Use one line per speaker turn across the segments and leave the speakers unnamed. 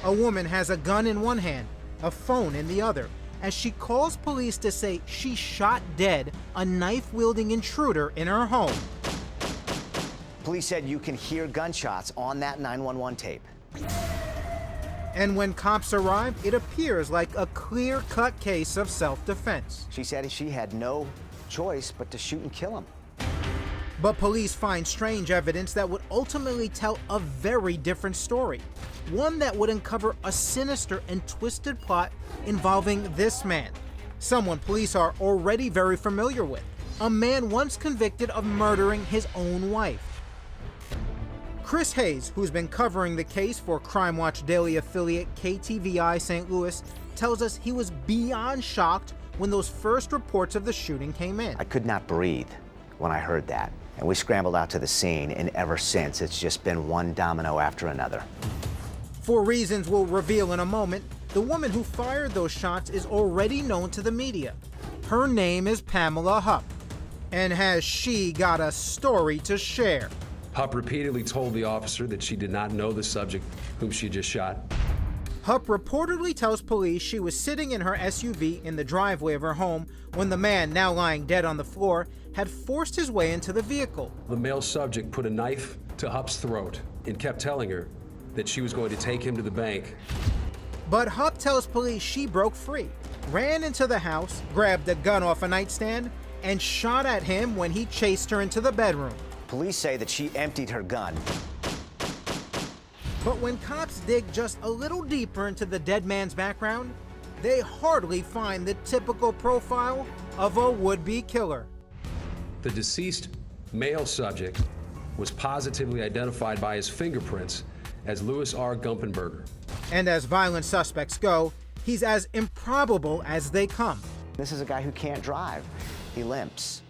A woman has a gun in one hand, a phone in the other, as she calls police to say she shot dead a knife-wielding intruder in her home.
Police said you can hear gunshots on that 911 tape.
And when cops arrive, it appears like a clear-cut case of self-defense.
She said she had no choice but to shoot and kill him.
But police find strange evidence that would ultimately tell a very different story. One that would uncover a sinister and twisted plot involving this man. Someone police are already very familiar with. A man once convicted of murdering his own wife. Chris Hayes, who's been covering the case for Crime Watch Daily affiliate KTVI St. Louis, tells us he was beyond shocked when those first reports of the shooting came in.
I could not breathe when I heard that. And we scrambled out to the scene, and ever since, it's just been one domino after another.
For reasons we'll reveal in a moment, the woman who fired those shots is already known to the media. Her name is Pamela Hupp. And has she got a story to share?
Hupp repeatedly told the officer that she did not know the subject whom she just shot.
Hupp reportedly tells police she was sitting in her SUV in the driveway of her home when the man, now lying dead on the floor, had forced his way into the vehicle.
The male subject put a knife to Hupp's throat and kept telling her that she was going to take him to the bank.
But Hupp tells police she broke free, ran into the house, grabbed a gun off a nightstand, and shot at him when he chased her into the bedroom.
Police say that she emptied her gun.
But when cops dig just a little deeper into the dead man's background, they hardly find the typical profile of a would-be killer.
The deceased male subject was positively identified by his fingerprints as Louis R. Gumpenberger.
And as violent suspects go, he's as improbable as they come.
This is a guy who can't drive. He limps.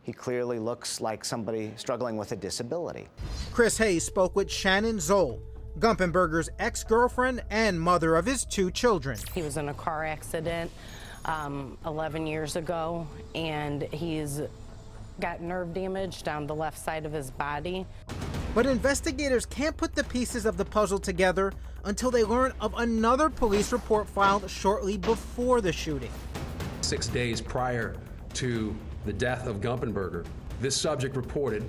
He clearly looks like somebody struggling with a disability.
Chris Hayes spoke with Shannon Zoll, Gumpenberger's ex-girlfriend and mother of his 2 children.
He was in a car accident 11 years ago, and he's got nerve damage down the left side of his body.
But investigators can't put the pieces of the puzzle together until they learn of another police report filed shortly before the shooting.
6 days prior to the death of Gumpenberger, this subject reported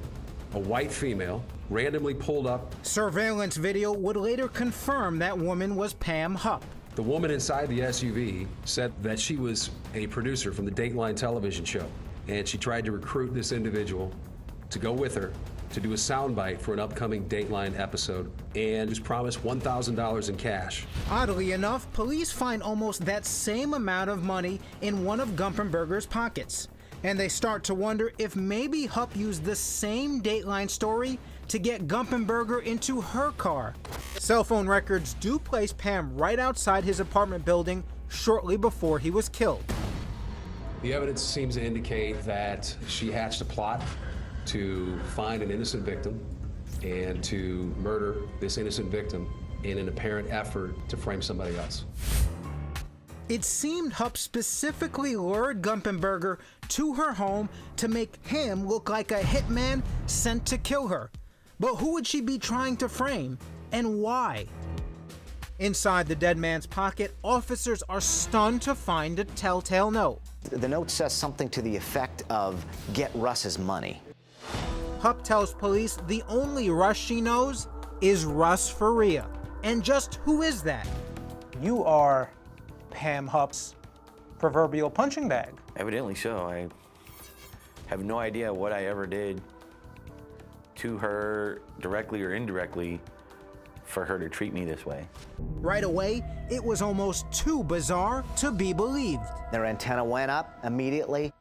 a white female randomly pulled up.
Surveillance video would later confirm that woman was Pam Hupp.
The woman inside the SUV said that she was a producer from the Dateline television show, and she tried to recruit this individual to go with her to do a soundbite for an upcoming Dateline episode, and was promised $1,000 in cash.
Oddly enough, police find almost that same amount of money in one of Gumpenberger's pockets. And they start to wonder if maybe Hupp used the same Dateline story to get Gumpenberger into her car. Cell phone records do place Pam right outside his apartment building shortly before he was killed.
The evidence seems to indicate that she hatched a plot to find an innocent victim and to murder this innocent victim in an apparent effort to frame somebody else.
It seemed Hupp specifically lured Gumpenberger to her home to make him look like a hitman sent to kill her. But who would she be trying to frame, and why? Inside the dead man's pocket, officers are stunned to find a telltale note.
The note says something to the effect of, "Get Russ's money."
Hupp tells police the only Russ she knows is Russ Faria. And just who is that? You are Pam Hupp's proverbial punching bag.
Evidently so. I have no idea what I ever did to her, directly or indirectly, for her to treat me this way.
Right away, it was almost too bizarre to be believed.
Their antenna went up immediately.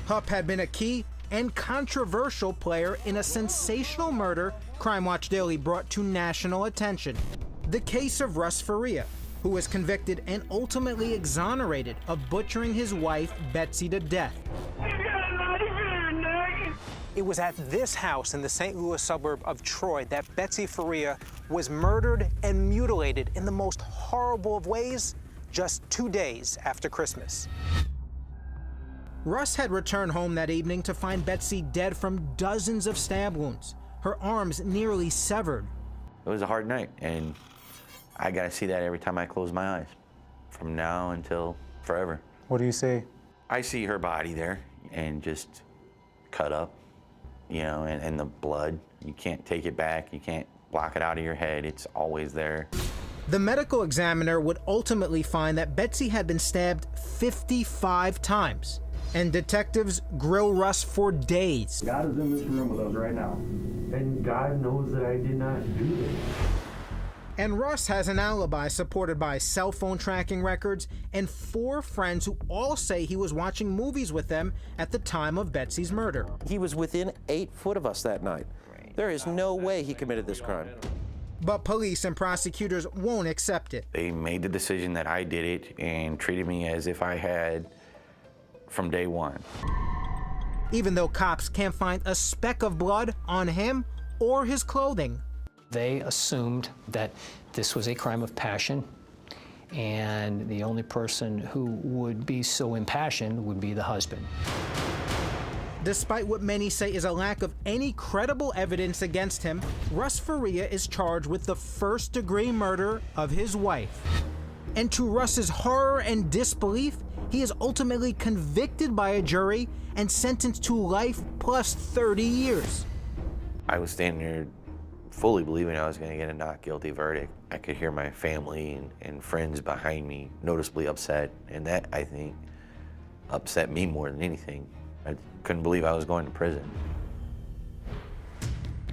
Hupp had been a key and controversial player in a sensational murder Crime Watch Daily brought to national attention. The case of Russ Faria, who was convicted and ultimately exonerated of butchering his wife, Betsy, to death. It was at this house in the St. Louis suburb of Troy that Betsy Faria was murdered and mutilated in the most horrible of ways just 2 days after Christmas. Russ had returned home that evening to find Betsy dead from dozens of stab wounds, her arms nearly severed.
It was a hard night, and I gotta see that every time I close my eyes, from now until forever.
What do you see?
I see her body there and just cut up, you know, and the blood. You can't take it back. You can't block it out of your head. It's always there.
The medical examiner would ultimately find that Betsy had been stabbed 55 times, and detectives grill Russ for days.
God is in this room with us right now. And God knows that I did not do this.
And Russ has an alibi supported by cell phone tracking records and 4 friends who all say he was watching movies with them at the time of Betsy's murder.
He was within 8 foot of us that night. There is no way he committed this crime.
But police and prosecutors won't accept it.
They made the decision that I did it and treated me as if I had from day one.
Even though cops can't find a speck of blood on him or his clothing.
They assumed that this was a crime of passion, and the only person who would be so impassioned would be the husband.
Despite what many say is a lack of any credible evidence against him, Russ Faria is charged with the first-degree murder of his wife. And to Russ's horror and disbelief, he is ultimately convicted by a jury and sentenced to life plus 30 years.
I was standing there fully believing I was going to get a not guilty verdict. I could hear my family and friends behind me noticeably upset, and that, I think, upset me more than anything. I couldn't believe I was going to prison.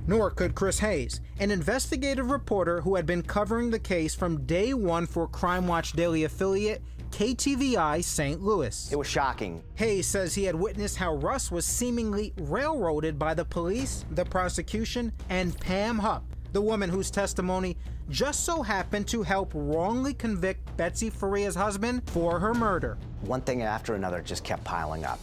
Nor could Chris Hayes, an investigative reporter who had been covering the case from day one for Crime Watch Daily affiliate KTVI St. Louis.
It was shocking.
Hayes says he had witnessed how Russ was seemingly railroaded by the police, the prosecution, and Pam Hupp, the woman whose testimony just so happened to help wrongly convict Betsy Faria's husband for her murder.
One thing after another just kept piling up.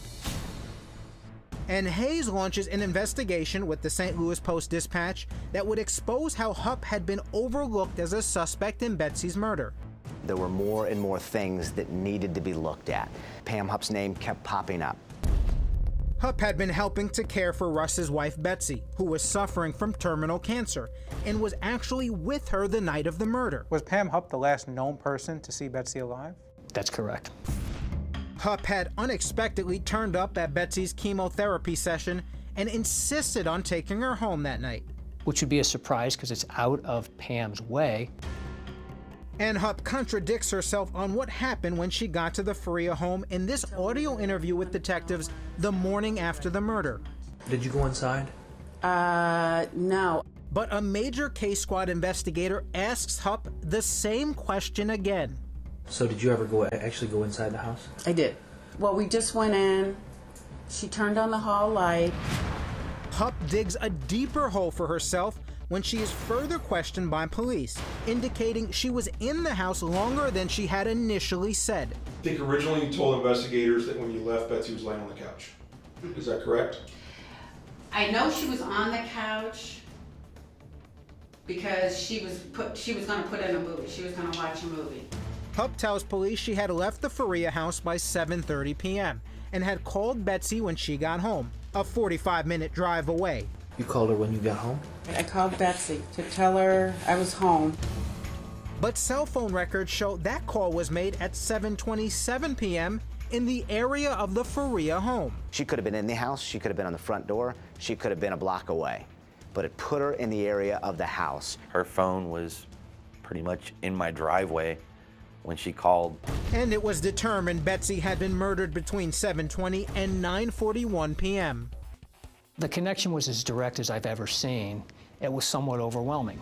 And Hayes launches an investigation with the St. Louis Post-Dispatch that would expose how Hupp had been overlooked as a suspect in Betsy's murder.
There were more and more things that needed to be looked at. Pam Hupp's name kept popping up.
Hupp had been helping to care for Russ's wife Betsy, who was suffering from terminal cancer, and was actually with her the night of the murder.
Was Pam Hupp the last known person to see Betsy alive?
That's correct.
Hupp had unexpectedly turned up at Betsy's chemotherapy session and insisted on taking her home that night.
Which would be a surprise because it's out of Pam's way.
And Hupp contradicts herself on what happened when she got to the Faria home in this audio interview with detectives the morning after the murder.
Did you go inside?
No.
But a major case squad investigator asks Hupp the same question again.
So did you ever actually go inside the house?
I did. Well, we just went in. She turned on the hall light.
Hupp digs a deeper hole for herself when she is further questioned by police, indicating she was in the house longer than she had initially said.
I think originally you told investigators that when you left, Betsy was laying on the couch. Is that correct?
I know she was on the couch because she was going to put in a movie. She was going to watch a movie.
Hupp tells police she had left the Faria house by 7:30 p.m. and had called Betsy when she got home, a 45-minute drive away.
You called her when you got home?
I called Betsy to tell her I was home.
But cell phone records show that call was made at 7:27 p.m. in the area of the Faria home.
She could have been in the house, she could have been on the front door, she could have been a block away. But it put her in the area of the house.
Her phone was pretty much in my driveway when she called.
And it was determined Betsy had been murdered between 7:20 and 9:41 p.m.
The connection was as direct as I've ever seen. It was somewhat overwhelming.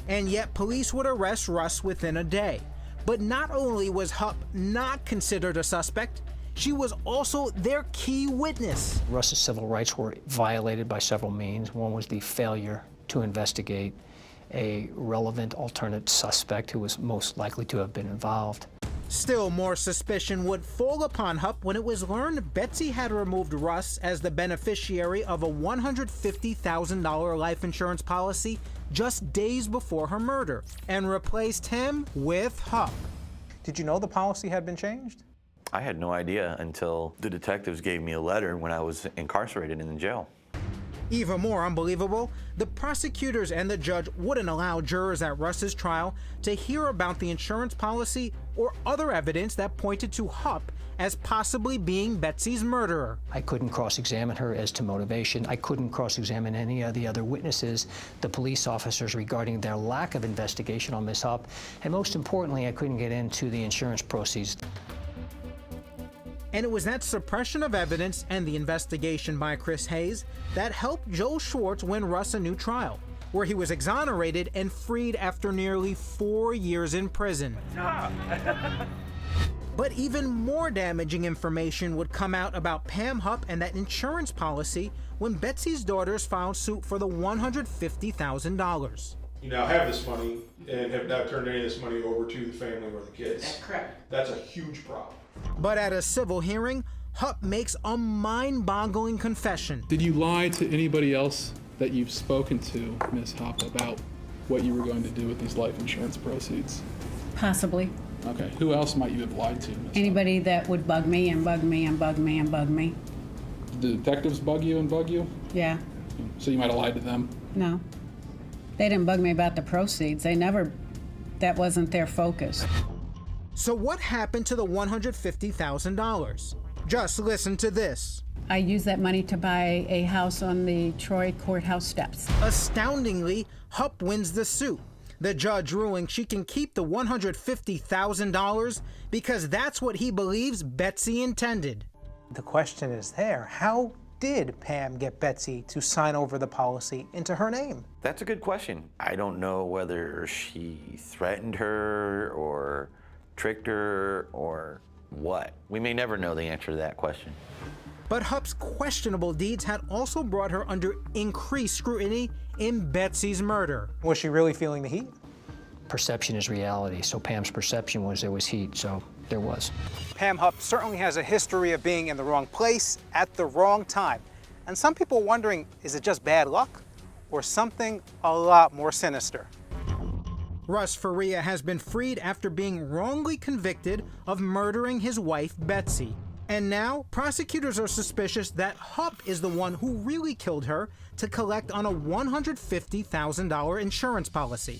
And yet police would arrest Russ within a day. But not only was Hupp not considered a suspect, she was also their key witness.
Russ's civil rights were violated by several means. One was the failure to investigate a relevant alternate suspect who was most likely to have been involved.
Still more suspicion would fall upon Hupp when it was learned Betsy had removed Russ as the beneficiary of a $150,000 life insurance policy just days before her murder and replaced him with Hupp.
Did you know the policy had been changed?
I had no idea until the detectives gave me a letter when I was incarcerated in the jail.
Even more unbelievable, the prosecutors and the judge wouldn't allow jurors at Russ's trial to hear about the insurance policy or other evidence that pointed to Hupp as possibly being Betsy's murderer.
I couldn't cross-examine her as to motivation. I couldn't cross-examine any of the other witnesses, the police officers, regarding their lack of investigation on Miss Hupp. And most importantly, I couldn't get into the insurance proceeds.
And it was that suppression of evidence and the investigation by Chris Hayes that helped Joe Schwartz win Russ a new trial, where he was exonerated and freed after nearly 4 years in prison. But even more damaging information would come out about Pam Hupp and that insurance policy when Betsy's daughters filed suit for the $150,000.
You now have this money and have not turned any of this money over to the family or the kids.
That's correct.
That's a huge problem.
But at a civil hearing, Hupp makes a mind-boggling confession.
Did you lie to anybody else that you've spoken to, Ms. Hupp, about what you were going to do with these life insurance proceeds?
Possibly.
Okay. Who else might you have lied to, Ms.
Anybody that would bug me and bug me and bug me and bug me.
Did the detectives bug you and bug you?
Yeah.
So you might have lied to them?
No. They didn't bug me about the proceeds. That wasn't their focus.
So what happened to the $150,000? Just listen to this.
I used that money to buy a house on the Troy courthouse steps.
Astoundingly, Hupp wins the suit, the judge ruling she can keep the $150,000 because that's what he believes Betsy intended.
The question is there, how did Pam get Betsy to sign over the policy into her name?
That's a good question. I don't know whether she threatened her or tricked her or what. We may never know the answer to that question.
But Hupp's questionable deeds had also brought her under increased scrutiny in Betsy's murder.
Was she really feeling the heat?
Perception is reality, so Pam's perception was there was heat, so there was.
Pam Hupp certainly has a history of being in the wrong place at the wrong time. And some people are wondering, is it just bad luck or something a lot more sinister?
Russ Faria has been freed after being wrongly convicted of murdering his wife, Betsy. And now, prosecutors are suspicious that Hupp is the one who really killed her to collect on a $150,000 insurance policy.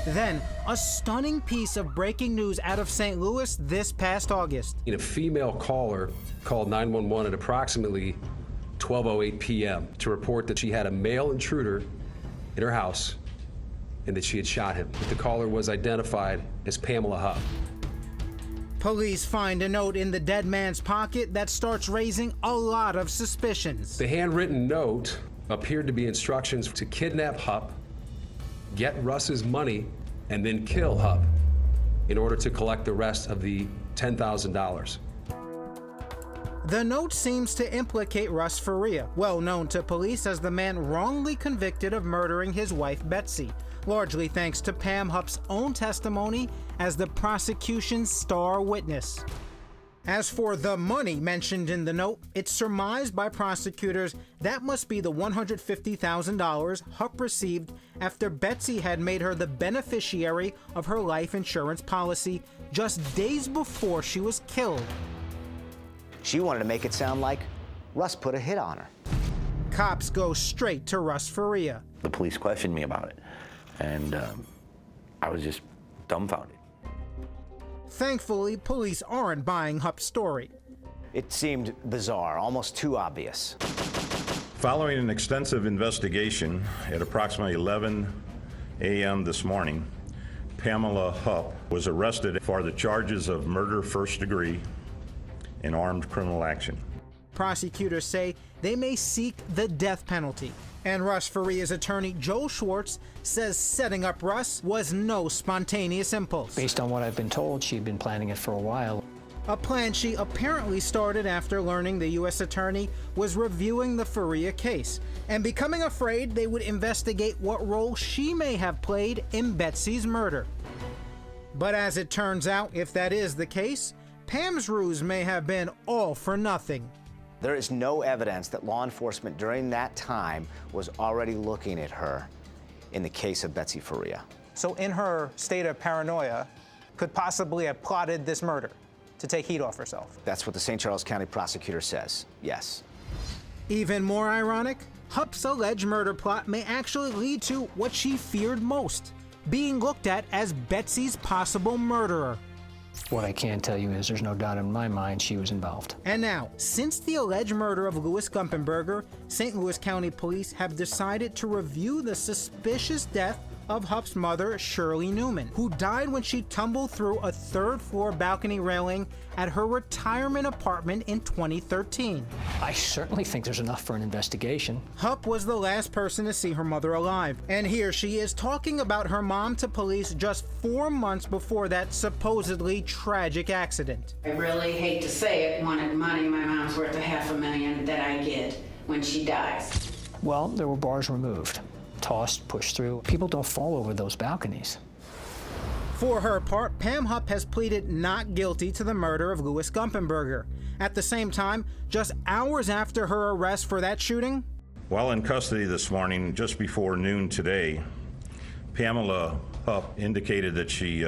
Then, a stunning piece of breaking news out of St. Louis this past August.
A female caller called 911 at approximately 12:08 p.m. to report that she had a male intruder in her house and that she had shot him. The caller was identified as Pamela Hupp.
Police find a note in the dead man's pocket that starts raising a lot of suspicions.
The handwritten note appeared to be instructions to kidnap Hupp, get Russ's money, and then kill Hupp in order to collect the rest of the $10,000.
The note seems to implicate Russ Faria, well known to police as the man wrongly convicted of murdering his wife Betsy, largely thanks to Pam Hupp's own testimony as the prosecution's star witness. As for the money mentioned in the note, it's surmised by prosecutors that must be the $150,000 Hupp received after Betsy had made her the beneficiary of her life insurance policy just days before she was killed.
She wanted to make it sound like Russ put a hit on her.
Cops go straight to Russ Faria.
The police questioned me about it, and I was just dumbfounded.
Thankfully, police aren't buying Hupp's story.
It seemed bizarre, almost too obvious.
Following an extensive investigation at approximately 11 a.m. this morning, Pamela Hupp was arrested for the charges of murder first degree and armed criminal action.
Prosecutors say they may seek the death penalty. And Russ Faria's attorney, Joe Schwartz, says setting up Russ was no spontaneous impulse.
Based on what I've been told, she'd been planning it for a while.
A plan she apparently started after learning the U.S. attorney was reviewing the Faria case and becoming afraid they would investigate what role she may have played in Betsy's murder. But as it turns out, if that is the case, Pam's ruse may have been all for nothing.
There is no evidence that law enforcement during that time was already looking at her in the case of Betsy Faria.
So in her state of paranoia, could possibly have plotted this murder to take heat off herself?
That's what the St. Charles County prosecutor says, yes.
Even more ironic, Hupp's alleged murder plot may actually lead to what she feared most, being looked at as Betsy's possible murderer.
What I can tell you is there's no doubt in my mind she was involved.
And now, since the alleged murder of Louis Gumpenberger, St. Louis County Police have decided to review the suspicious death of Hupp's mother, Shirley Newman, who died when she tumbled through a third-floor balcony railing at her retirement apartment in 2013.
I certainly think there's enough for an investigation.
Hupp was the last person to see her mother alive, and here she is talking about her mom to police just 4 months before that supposedly tragic accident.
I really hate to say it, wanted money. My mom's worth $500,000 that I get when she dies.
Well, there were bars removed, tossed, pushed through. People don't fall over those balconies.
For her part, Pam Hupp has pleaded not guilty to the murder of Louis Gumpenberger. At the same time, just hours after her arrest for that shooting,
while in custody this morning, just before noon today, Pamela Hupp indicated that she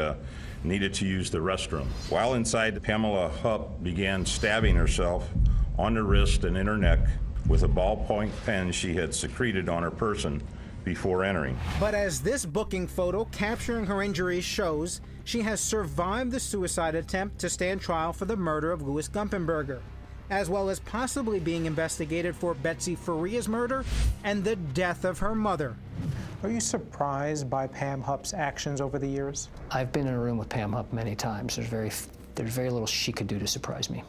needed to use the restroom. While inside, Pamela Hupp began stabbing herself on the wrist and in her neck with a ballpoint pen she had secreted on her person before entering.
But as this booking photo capturing her injuries shows, she has survived the suicide attempt to stand trial for the murder of Louis Gumpenberger, as well as possibly being investigated for Betsy Faria's murder and the death of her mother.
Are you surprised by Pam Hupp's actions over the years?
I've been in a room with Pam Hupp many times. There's very little she could do to surprise me.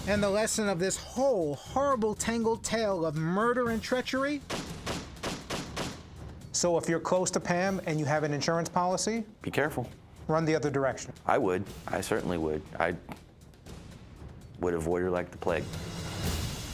And the lesson of this whole horrible tangled tale of murder and treachery?
So if you're close to Pam and you have an insurance policy,
Be careful.
run the other direction.
I would. I certainly would. I would avoid her like the plague.